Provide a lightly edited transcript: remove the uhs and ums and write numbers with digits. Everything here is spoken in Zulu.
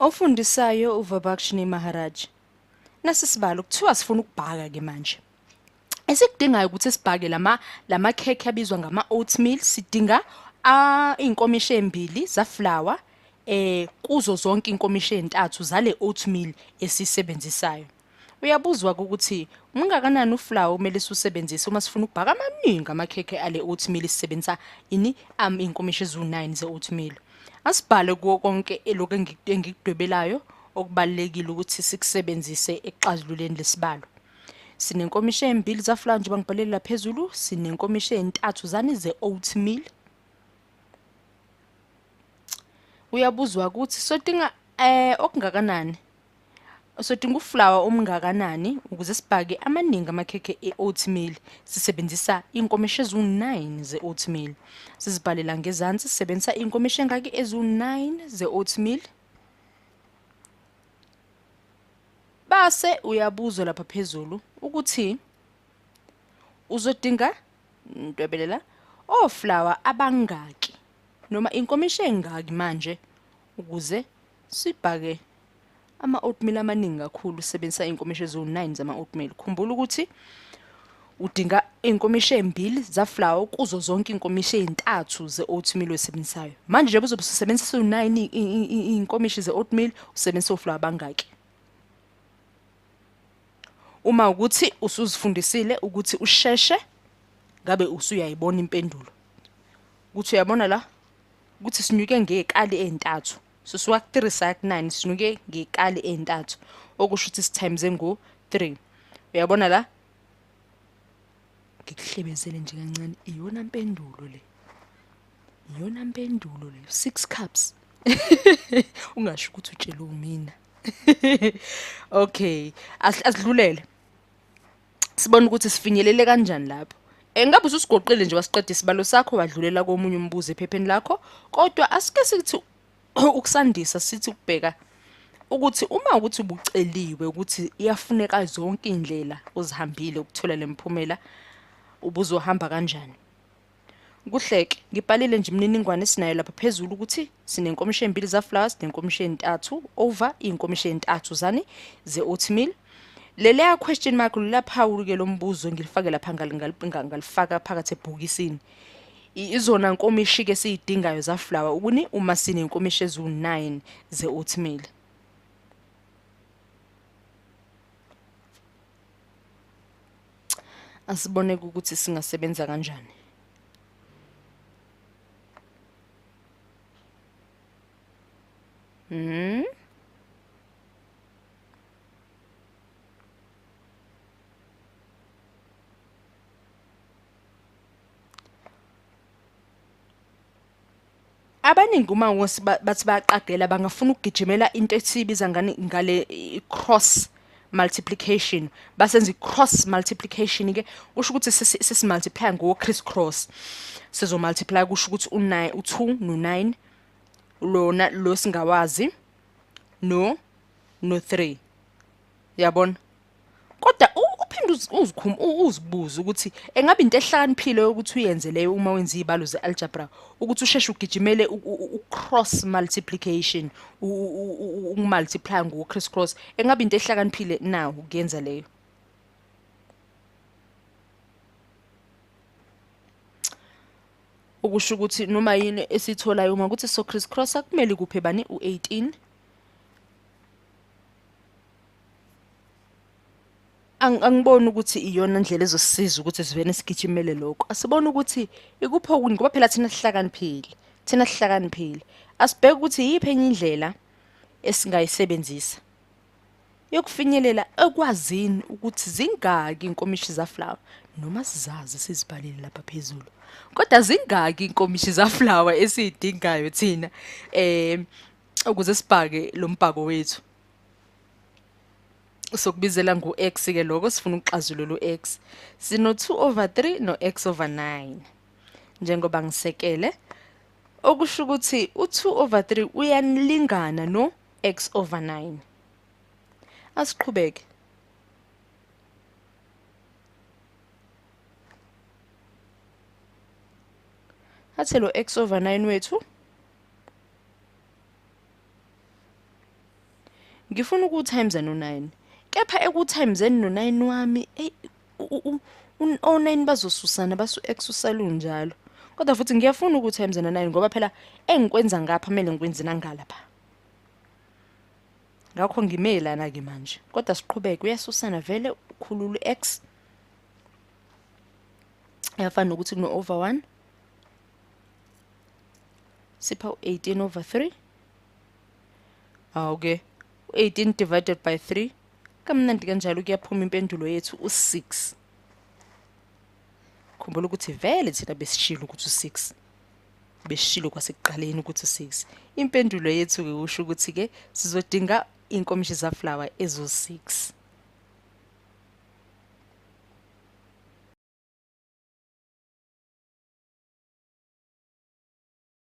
Ofundisayo uVabakshini Maharaj. Nasisibalo kuthiwa sifuna ukubhaka ke manje. Esikudingayo ukuthi sibhake lama cake abizwa ngama oatmeal sidinga inkomishi embili za flour kuzo zonke inkomishi ezintathu zale oatmeal esisebenzisayo. Uyabuzwa ukuthi ungakanani uflour kumele usebenzise uma sifuna ukubhaka amaningi amakhekhe ale oatmeal sisebenzisa inkomishi ezu9 ze oatmeal. Asibhale kuwo konke lokho engikudwebelayo okubalekile ukuthi sikusebenzise exazululeni lesibalo. Sinenkomishi embili za flour njengoba ngibhalele la phezulu, sinenkomishi ezintathu zani ze oatmeal. Uyabuzwa ukuthi sodinga okungakanani? Sodinga uflour omngakanani ukuze sibhake amaningi amakhekhe e-oatmeal sisebenzisa inkomishi ezu9 ze oatmeal. Sizibhalela ngezansi sisebenzisa inkomishi engaki ezu9 ze oatmeal. Base uyabuzwa lapha phezulu ukuthi uzodinga ndwebelela flour abangaki noma inkomishi engaki manje ukuze sibhake ama-oatmeal amaningi kakhulu sebenzisa inkomishi ezu9 zama-oatmeal. Khumbula ukuthi udinga inkomishi embili za flour kuzo zonke inkomishi ezintathu ze-oatmeal osebenzisayo. Manje njengoba uzobe usebenzisa u9 inkomishi ze-oatmeal usebenzisa uflour bangaki. Uma ukuthi usuzifundisile ukuthi usheshe ngabe usuyayibona impendulo. Ukuthi uyabona la ukuthi sinyuke ngekali ezintathu. Sisuka ku3 saya ku9 sinyuke ngekali ezintathu. Okusho ukuthi sitimes ngo3. Uyabona la? Ngikuhlebezele nje kancane iyona impendulo le. Iyona impendulo le 6 cups. Ungasho ukuthi utshela umina. Okay, asidlulele. Sibona ukuthi sifinyelele kanjani lapho. Ngabe ususigoqile nje wasiqeda isibalo sakho wadlulela komunye umbuzo ephepheni lakho, kodwa asike sithi ukusandisa sithi ukubheka ukuthi uma ukuthi ubuceliwe ukuthi iyafuneka zonke indlela ozihambile ukuthola lemphumela ubuzohamba kanjani. Kuhleke ngibhalile nje imininingwane esinayo lapha phezulu ukuthi sinenkomishi embili za flour, sinenkomishi ezintathu over inkomishi ezintathu zani ze oatmeal. Leleya question mark lapha ke lo mbuzo ngilifake lapha ngalifaka phakathi ebhokisini. Izona nkomishi ke siyidingayo za flour ukuni uma sinenkomishi ezu9 ze oatmeal. Asibone ukuthi singasebenza kanjani. Abaningi uma bathi bayaqagela bangafuna ukugijimela into esibiza ngale cross multiplication. Basenza i-cross multiplication ke usho ukuthi sesimultiply ngo criss cross. Sizo multiply kusho ukuthi u2 no9 lona lo singawazi no 3. Yabona? Kodwa uphinde uzibuza ukuthi engabe into ehlakaniphile ukuthi uyenze leyo uma wenza izibalo ze-algebra ukuthi usheshe ugijimele u-cross multiplication umultiply ngo-criss cross. Engabe into ehlakaniphile na ukuyenza leyo. Ukusho ukuthi noma yini esitholayo uma ukuthi so criss cross akumele kuphe bani u18. Angiboni ukuthi iyona indlela ezosisiza ukuthi sivene sigijimele lokho. Asibone ukuthi ikupho kuni ngoba phela thina sihlakaniphile. Asibheke ukuthi yiphi enye indlela esingayisebenzisa yokufinyelela ekwazini ukuthi zingaki inkomishi za flour noma sizazi sizibhalile lapha phezulu. Kodwa zingaki inkomishi za flour esiyidingayo thina ukuze sibhake lo mbhako wethu. Sokubizela ngu-x ke lokho sifuna ukuxazulula u-x. Sino 2/3 no x/9 njengoba ngisekele. Okusho ukuthi u2/3 uyanilingana no x/9. Asiqhubeke. Athi lo x/9 wethu ngifuna uku-times no-9 kepha eku-times no-9 wami o-9 bazosusana basu-x usalunjalo kodwa futhi ngiyafuna uku-times no-9 ngoba phela engikwenza ngapha kumele ngikwenze nangalapha ngakho ngimelana-ke manje kodwa siqhubeke uyasusana vele ukhulule x yafana nokuthi kuno-over 1 sipha u-18 over 3 awu-ke u-18 divided by 3 kamnandi kanjalo kuyaphuma impendulo yethu u-6 khumbula ukuthi vele thina besishilo ukuthi u-6 besishilo kwasekuqaleni ukuthi u-6 impendulo yethu-ke usho ukuthi-ke sizodinga inkomishi zaflower ezo-6